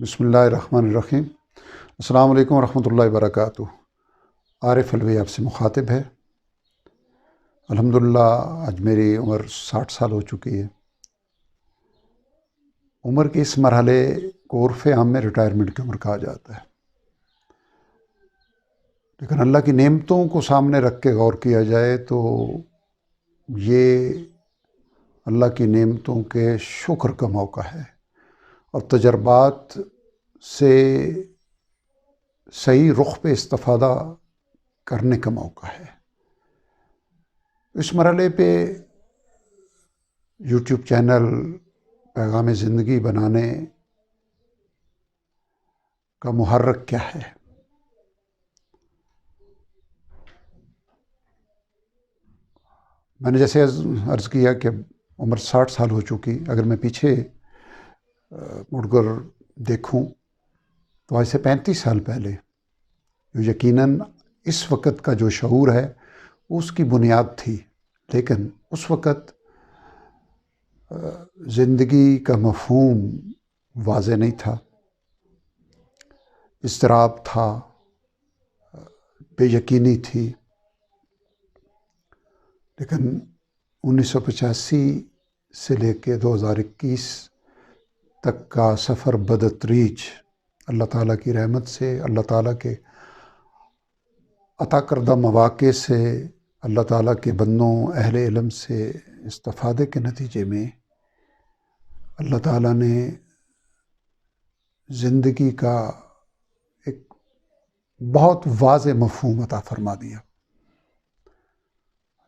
بسم اللہ الرحمن الرحیم۔ السلام علیکم ورحمۃ اللہ وبرکاتہ۔ عارف الوی آپ سے مخاطب ہے۔ الحمدللہ آج میری عمر 60 سال ہو چکی ہے۔ عمر کے اس مرحلے کو عرف عام میں ریٹائرمنٹ کی عمر کہا جاتا ہے، لیکن اللہ کی نعمتوں کو سامنے رکھ کے غور کیا جائے تو یہ اللہ کی نعمتوں کے شکر کا موقع ہے اور تجربات سے صحیح رخ پہ استفادہ کرنے کا موقع ہے۔ اس مرحلے پہ یوٹیوب چینل پیغام زندگی بنانے کا محرک کیا ہے؟ میں نے جیسے عرض کیا کہ عمر 60 سال ہو چکی۔ اگر میں پیچھے مڑ کر دیکھوں تو آج سے 35 سال پہلے جو یقیناً اس وقت کا جو شعور ہے اس کی بنیاد تھی، لیکن اس وقت زندگی کا مفہوم واضح نہیں تھا، اضطراب تھا، بے یقینی تھی۔ لیکن 1985 سے لے کے 2021 تک کا سفر بدتریج اللہ تعالیٰ کی رحمت سے، اللہ تعالیٰ کے عطا کردہ مواقع سے، اللہ تعالیٰ کے بندوں اہل علم سے استفادے کے نتیجے میں اللہ تعالیٰ نے زندگی کا ایک بہت واضح مفہوم عطا فرما دیا،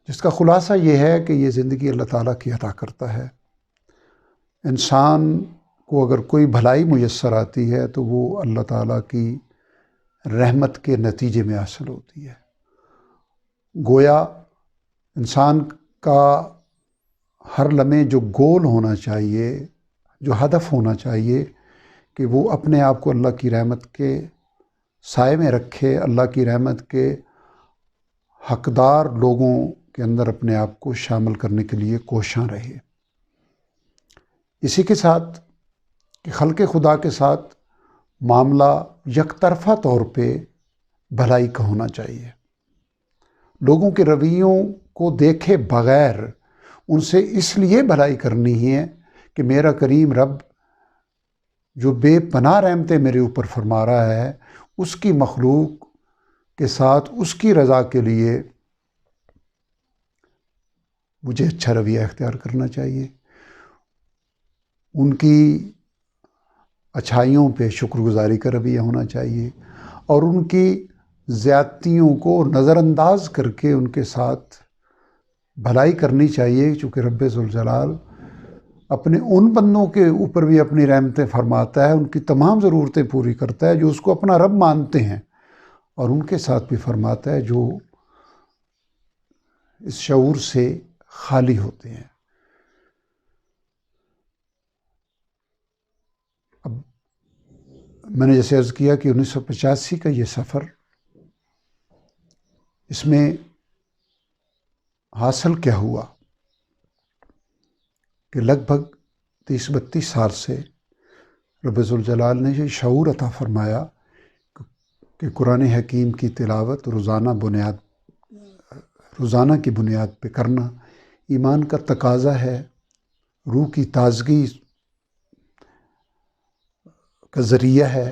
جس کا خلاصہ یہ ہے کہ یہ زندگی اللہ تعالیٰ کی عطا کرتا ہے۔ انسان کو اگر کوئی بھلائی میسر آتی ہے تو وہ اللہ تعالیٰ کی رحمت کے نتیجے میں حاصل ہوتی ہے۔ گویا انسان کا ہر لمحے جو گول ہونا چاہیے، جو ہدف ہونا چاہیے کہ وہ اپنے آپ کو اللہ کی رحمت کے سائے میں رکھے، اللہ کی رحمت کے حقدار لوگوں کے اندر اپنے آپ کو شامل کرنے کے لیے کوشاں رہے۔ اسی کے ساتھ کہ خلق خدا کے ساتھ معاملہ یک طرفہ طور پہ بھلائی کا ہونا چاہیے۔ لوگوں کے رویوں کو دیکھے بغیر ان سے اس لیے بھلائی کرنی ہے کہ میرا کریم رب جو بے پناہ رحمتیں میرے اوپر فرما رہا ہے، اس کی مخلوق کے ساتھ اس کی رضا کے لیے مجھے اچھا رویہ اختیار کرنا چاہیے، ان کی اچھائیوں پہ شکر گزاری کا رویہ ہونا چاہیے اور ان کی زیادتیوں کو نظر انداز کر کے ان کے ساتھ بھلائی کرنی چاہیے، چونکہ رب ذوالجلال اپنے ان بندوں کے اوپر بھی اپنی رحمتیں فرماتا ہے، ان کی تمام ضرورتیں پوری کرتا ہے جو اس کو اپنا رب مانتے ہیں، اور ان کے ساتھ بھی فرماتا ہے جو اس شعور سے خالی ہوتے ہیں۔ اب میں نے جیسے عرض کیا کہ 1985 کا یہ سفر، اس میں حاصل کیا ہوا کہ لگ بھگ 30-32 سال سے رب ذوالجلال نے یہ شعور عطا فرمایا کہ قرآن حکیم کی تلاوت روزانہ کی بنیاد پہ کرنا ایمان کا تقاضا ہے، روح کی تازگی کا ذریعہ ہے،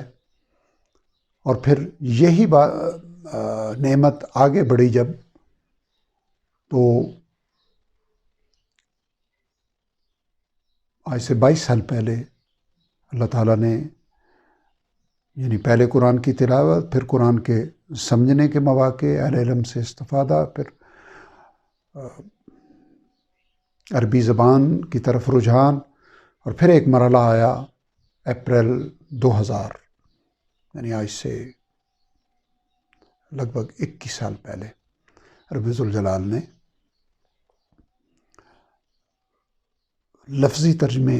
اور پھر یہی نعمت آگے بڑھی جب تو آج سے 22 سال پہلے اللہ تعالیٰ نے یعنی پہلے قرآن کی تلاوت، پھر قرآن کے سمجھنے کے مواقع، اہل علم سے استفادہ، پھر عربی زبان کی طرف رجحان، اور پھر ایک مرحلہ آیا اپریل 2000 یعنی آج سے لگ بھگ 21 سال پہلے رب ذوالجلال نے لفظی ترجمے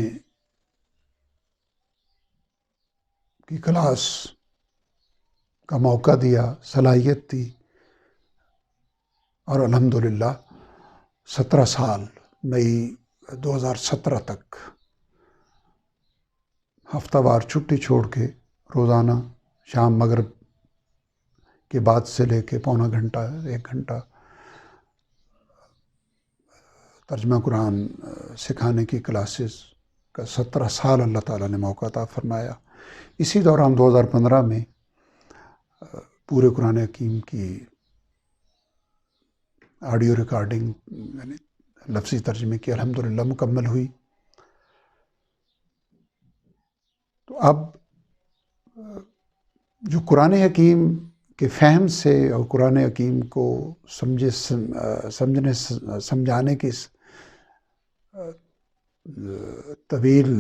کی کلاس کا موقع دیا، صلاحیت دی، اور الحمدللہ 17 سال مئی 2017 تک ہفتہ وار چھٹی چھوڑ کے روزانہ شام مغرب کے بعد سے لے کے پونا گھنٹہ 1 گھنٹہ ترجمہ قرآن سکھانے کی کلاسز کا 17 سال اللہ تعالیٰ نے موقع عطا فرمایا۔ اسی دوران 2015 میں پورے قرآن حکیم کی آڈیو ریکارڈنگ یعنی لفظی ترجمے کی الحمدللہ مکمل ہوئی۔ تو اب جو قرآن حکیم کے فہم سے اور قرآن حکیم کو سمجھانے کی طویل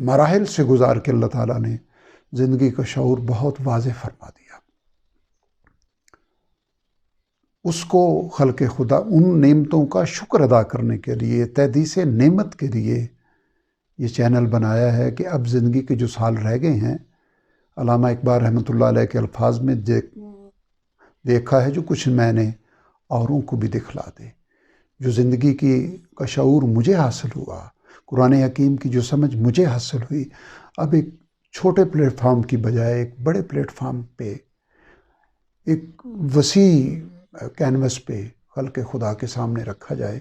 مراحل سے گزار کے اللہ تعالیٰ نے زندگی کا شعور بہت واضح فرما دیا۔ اس کو خلق خدا ان نعمتوں کا شکر ادا کرنے کے لیے، تحدیث نعمت کے لیے یہ چینل بنایا ہے کہ اب زندگی کے جو سال رہ گئے ہیں، علامہ اقبال رحمۃ اللہ علیہ کے الفاظ میں دیکھا ہے جو کچھ میں نے اوروں کو بھی دکھلا دے۔ جو زندگی کا شعور مجھے حاصل ہوا، قرآن حکیم کی جو سمجھ مجھے حاصل ہوئی، اب ایک چھوٹے پلیٹ فارم کی بجائے ایک بڑے پلیٹ فارم پہ، ایک وسیع کینوس پہ خلق خدا کے سامنے رکھا جائے۔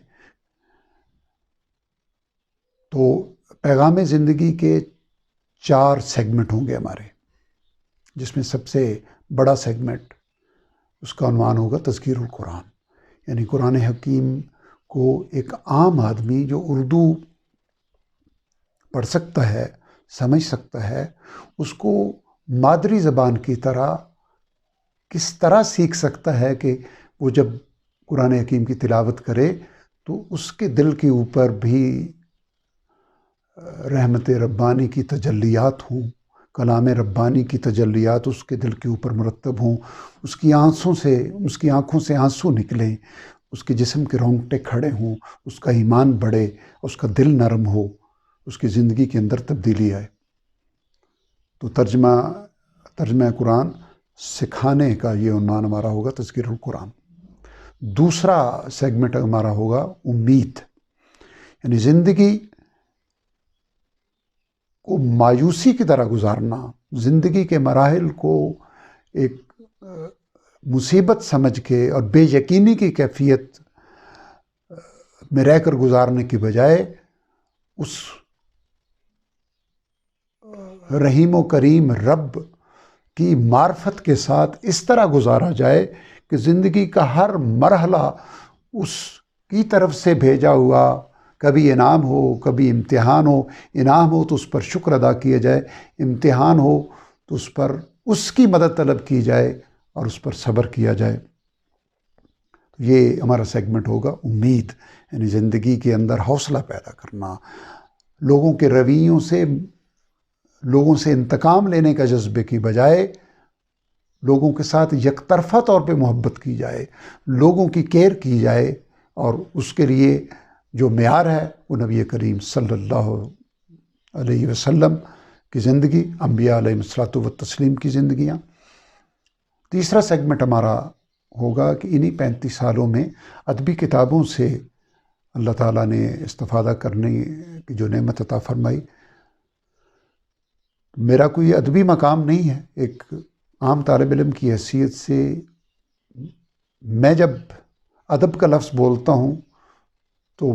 تو پیغام زندگی کے 4 سیگمنٹ ہوں گے ہمارے، جس میں سب سے بڑا سیگمنٹ، اس کا عنوان ہوگا تذکیر القرآن، یعنی قرآن حکیم کو ایک عام آدمی جو اردو پڑھ سکتا ہے، سمجھ سکتا ہے، اس کو مادری زبان کی طرح کس طرح سیکھ سکتا ہے کہ وہ جب قرآن حکیم کی تلاوت کرے تو اس کے دل کے اوپر بھی رحمت ربانی کی تجلیات ہوں، کلام ربانی کی تجلیات اس کے دل کے اوپر مرتب ہوں، اس کی آنکھوں سے آنسو نکلیں، اس کے جسم کے رونگٹے کھڑے ہوں، اس کا ایمان بڑھے، اس کا دل نرم ہو، اس کی زندگی کے اندر تبدیلی آئے۔ تو ترجمہ قرآن سکھانے کا یہ عنوان ہمارا ہوگا تذکیر القرآن۔ دوسرا سیگمنٹ ہمارا ہوگا امید، یعنی زندگی کو مایوسی کی طرح گزارنا، زندگی کے مراحل کو ایک مصیبت سمجھ کے اور بے یقینی کی کیفیت میں رہ کر گزارنے کی بجائے اس رحیم و کریم رب کی معرفت کے ساتھ اس طرح گزارا جائے کہ زندگی کا ہر مرحلہ اس کی طرف سے بھیجا ہوا، کبھی انعام ہو کبھی امتحان ہو، انعام ہو تو اس پر شکر ادا کیا جائے، امتحان ہو تو اس پر اس کی مدد طلب کی جائے اور اس پر صبر کیا جائے۔ یہ ہمارا سیگمنٹ ہوگا امید، یعنی زندگی کے اندر حوصلہ پیدا کرنا، لوگوں کے رویوں سے لوگوں سے انتقام لینے کا جذبے کی بجائے لوگوں کے ساتھ یک طرفہ طور پہ محبت کی جائے، لوگوں کی کیئر کی جائے، اور اس کے لیے جو معیار ہے وہ نبی کریم صلی اللہ علیہ وسلم کی زندگی، انبیاء علیہ الصلوۃ والتسلیم کی زندگیاں۔ تیسرا سیگمنٹ ہمارا ہوگا کہ انہی 35 سالوں میں ادبی کتابوں سے اللہ تعالیٰ نے استفادہ کرنے کی جو نعمت عطا فرمائی۔ میرا کوئی ادبی مقام نہیں ہے، ایک عام طالب علم کی حیثیت سے میں جب ادب کا لفظ بولتا ہوں تو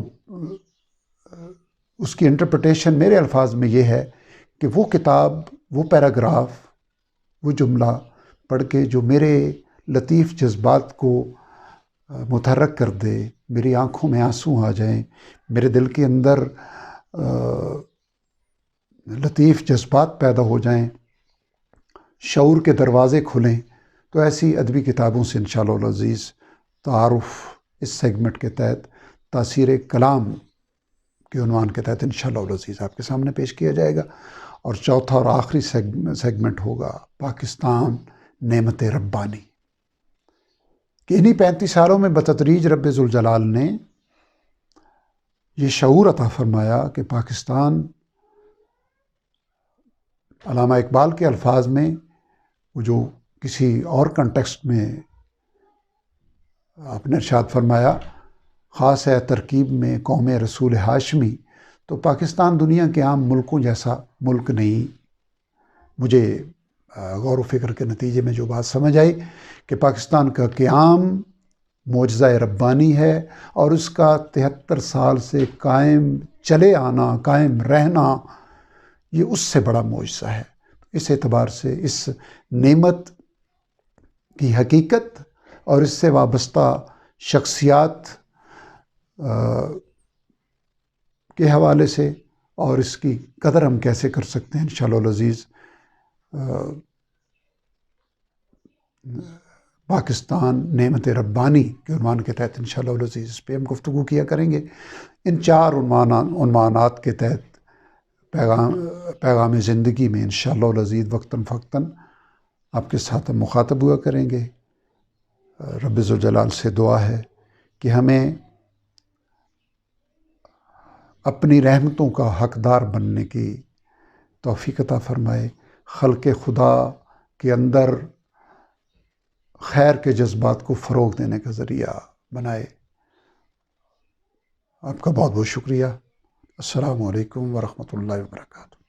اس کی انٹرپریٹیشن میرے الفاظ میں یہ ہے کہ وہ کتاب، وہ پیراگراف، وہ جملہ پڑھ کے جو میرے لطیف جذبات کو متحرک کر دے، میری آنکھوں میں آنسو آ جائیں، میرے دل کے اندر لطیف جذبات پیدا ہو جائیں، شعور کے دروازے کھلیں، تو ایسی ادبی کتابوں سے انشاءاللہ العزیز تعارف اس سیگمنٹ کے تحت تاثیر کلام کے عنوان کے تحت انشاءاللہ العزیز آپ کے سامنے پیش کیا جائے گا۔ اور چوتھا اور آخری سیگمنٹ ہوگا پاکستان نعمت ربانی، کہ انہی 35 سالوں میں بتدریج رب ذوالجلال نے یہ شعور عطا فرمایا کہ پاکستان، علامہ اقبال کے الفاظ میں، وہ جو کسی اور کنٹیکسٹ میں آپ نے ارشاد فرمایا، خاص ہے ترکیب میں قوم رسول ہاشمی، تو پاکستان دنیا کے عام ملکوں جیسا ملک نہیں، مجھے غور و فکر کے نتیجے میں جو بات سمجھ آئی کہ پاکستان کا قیام معجزہ ربانی ہے، اور اس کا 73 سال سے قائم چلے آنا، قائم رہنا، یہ اس سے بڑا معجزہ ہے۔ اس اعتبار سے اس نعمت کی حقیقت اور اس سے وابستہ شخصیات کے حوالے سے اور اس کی قدر ہم کیسے کر سکتے ہیں، انشاءاللہ العزیز پاکستان نعمت ربانی کے عنوان کے تحت انشاءاللہ العزیز اس پہ ہم گفتگو کیا کریں گے۔ ان 4 عنوانات کے تحت پیغام زندگی میں انشاءاللہ العزیز وقتاً فوقتاً آپ کے ساتھ ہم مخاطب ہوا کریں گے۔ رب ذوالجلال سے دعا ہے کہ ہمیں اپنی رحمتوں کا حقدار بننے کی توفیق عطا فرمائے، خلق خدا کے اندر خیر کے جذبات کو فروغ دینے کا ذریعہ بنائے۔ آپ کا بہت بہت شکریہ۔ السلام علیکم ورحمۃ اللہ وبرکاتہ۔